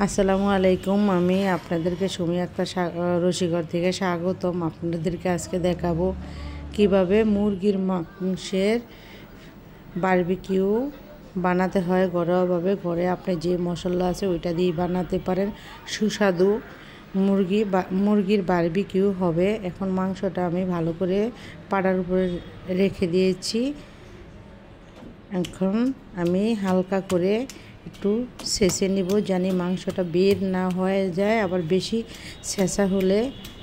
আসসালামু আলাইকুম। আমি আপনাদেরকে সুমি আক্তার রসিকর থেকে স্বাগতম। আপনাদেরকে আজকে দেখাবো কিভাবে মুরগির মাংসের বারবিকিউ বানাতে হয় ঘরোয়াভাবে। ঘরে আপনি যে মশলা আছে ওইটা দিয়ে বানাতে পারেন। সুস্বাদু মুরগির বারবিকিউ হবে। এখন মাংসটা আমি ভালো করে পাড়ার উপরে রেখে দিয়েছি। এখন আমি হালকা করে একটু ছেঁচে নিব, জানি মাংসটা বের না হয়ে যায়, আবার বেশি ছেঁচা হলে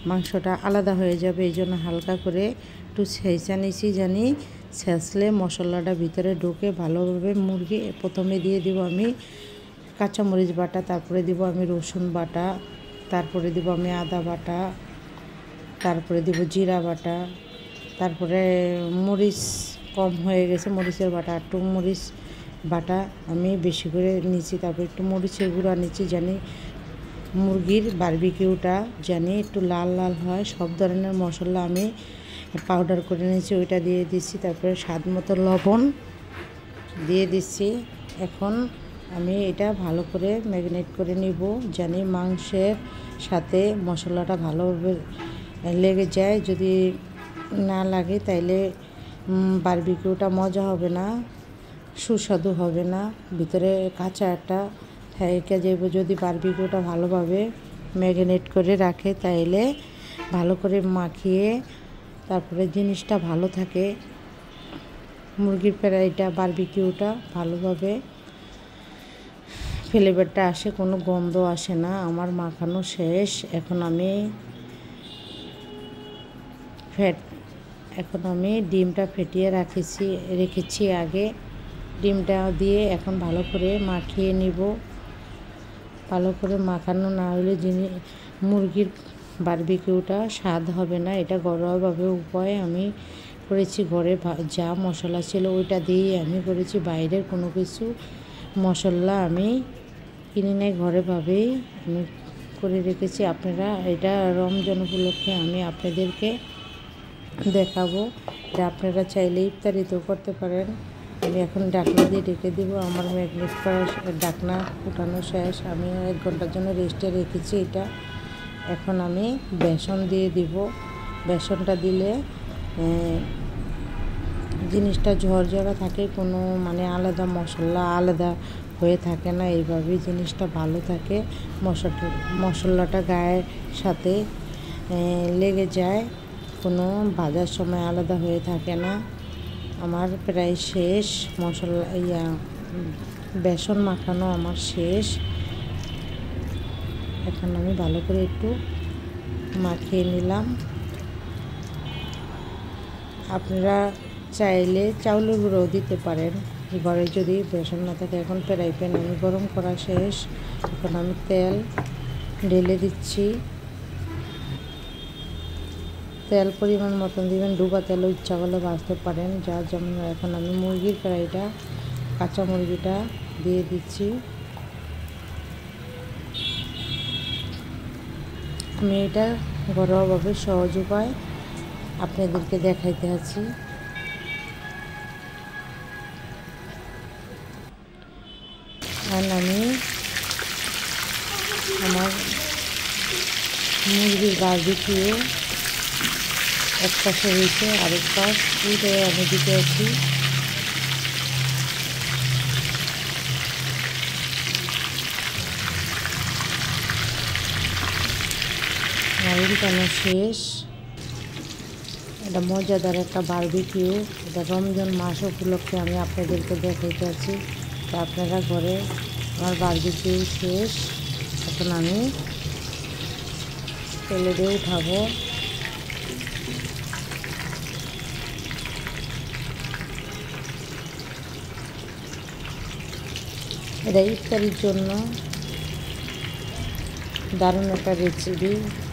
মাংসটা আলাদা হয়ে যাবে। এই জন্য হালকা করে একটু ছেঁচা নিছি, জানি ছেঁচলে মশলাটা ভিতরে ঢুকে ভালোভাবে। মুরগি প্রথমে দিয়ে দিব আমি কাঁচামরিচ বাটা, তারপরে দিব আমি রসুন বাটা, তারপরে দিব আমি আদা বাটা, তারপরে দিব জিরা বাটা, তারপরে মরিচ কম হয়ে গেছে মরিচের বাটা, একটু মরিচ বাটা আমি বেশি করে নিচ্ছি। তারপর একটু মরিচের গুঁড়া নিচ্ছি, জানি মুরগির বারবিকিউটা জানি একটু লাল লাল হয়। সব ধরনের মশলা আমি পাউডার করে নিচ্ছি, ওইটা দিয়ে দিচ্ছি। তারপরে স্বাদ মতো লবণ দিয়ে দিচ্ছি। এখন আমি এটা ভালো করে ম্যারিনেট করে নিব, জানি মাংসের সাথে মশলাটা ভালোভাবে লেগে যায়। যদি না লাগে তাইলে বারবিকিউটা মজা হবে না, সুস্বাদু হবে না, ভিতরে কাঁচা একটা থেকে যাবে। যদি বারবিকিউটা ভালোভাবে ম্যারিনেট করে রাখে তাইলে ভালো করে মাখিয়ে তারপরে জিনিসটা ভালো থাকে। মুরগির ফ্রাইটা বারবিকিউটা ভালোভাবে ফ্লেভারটা আসে, কোনো গন্ধ আসে না। আমার মাখানো শেষ। এখন আমি ডিমটা ফেটিয়ে রেখেছি আগে। ডিমটা দিয়ে এখন ভালো করে মাখিয়ে নিব। ভালো করে মাখানো না হলে মুরগির বারবিকিউটা স্বাদ হবে না। এটা ঘরোয়াভাবে উপায়ে আমি করেছি। ঘরে যা মশলা ছিল ওইটা দিয়েই আমি করেছি, বাইরের কোনো কিছু মশলা আমি কিনে নেই, ঘরেভাবেই আমি করে রেখেছি। আপনারা এটা রমজান উপলক্ষে আমি আপনাদেরকে দেখাবো, এটা আপনারা চাইলে ইফতারিতেও করতে পারেন। আমি এখন ঢাকনা দিয়ে ঢেকে দিব। আমার ম্যাগনেট করা ঢাকনা উঠানো শেষ। আমি 1 ঘন্টার জন্য রেস্টে রেখেছি এটা। এখন আমি বেসন দিয়ে দিব। বেসনটা দিলে জিনিসটা ঝরঝরা থাকে, কোনো আলাদা মশলা আলাদা হয়ে থাকে না। এইভাবেই জিনিসটা ভালো থাকে। মশলাটা গায়ের সাথে লেগে যায়, কোনো ভাজার সময় আলাদা হয়ে থাকে না। আমার প্রায় শেষ, বেসন মাখানো আমার শেষ। এখন আমি ভালো করে একটু মাখিয়ে নিলাম। আপনারা চাইলে চাউলের গুঁড়োও দিতে পারেন ঘরে যদি বেসন না থাকে। এখন ফ্রাই প্যান আমি গরম করা শেষ। এখন আমি তেল ঢেলে দিচ্ছি। তেল পরিমাণ মতন দিবেন, ডুবা তেলও ইচ্ছা করলে ভাজতে পারেন, যা যেমন। এখন আমি মুরগির ফ্রাইটা, কাঁচা মুরগিটা দিয়ে দিচ্ছি। আমি এটা ঘরোয়াভাবে সহজ উপায় আপনাদেরকে দেখাইতে আছি। আর আমি আমার মুরগির বারবিকিউ এক পাশে হয়েছে, আরেক পাশ উঠে আমি দিতে আছি। উল্টানো শেষ। এটা মজাদার একটা বারবিকিউ। এটা রমজান মাস উপলক্ষে আমি আপনাদেরকে দেখাইতে আছি। তা আপনারা ঘরে, আমার বারবিকিউ শেষ। এখন আমি তেলে দিয়ে উঠাবো। এটা ইফতারির জন্য দারুণ একটা রেসিপি।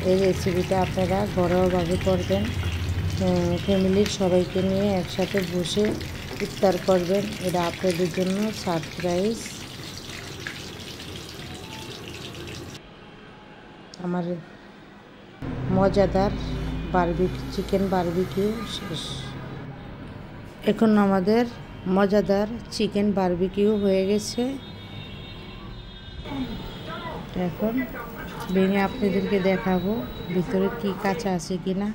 এই রেসিপিটা আপনারা ঘরোয়াভাবে করবেন, ফ্যামিলির সবাইকে নিয়ে একসাথে বসে ইফতার করবেন। এটা আপনাদের জন্য সারপ্রাইজ। আমার মজাদার চিকেন বারবিকিউ শেষ। এখন আমাদের মজাদার চিকেন বারবিকিউ হয়ে গেছে। এখন ভেঙে আপনাদেরকে দেখাবো ভিতরে কি কাঁচা আছে কি না।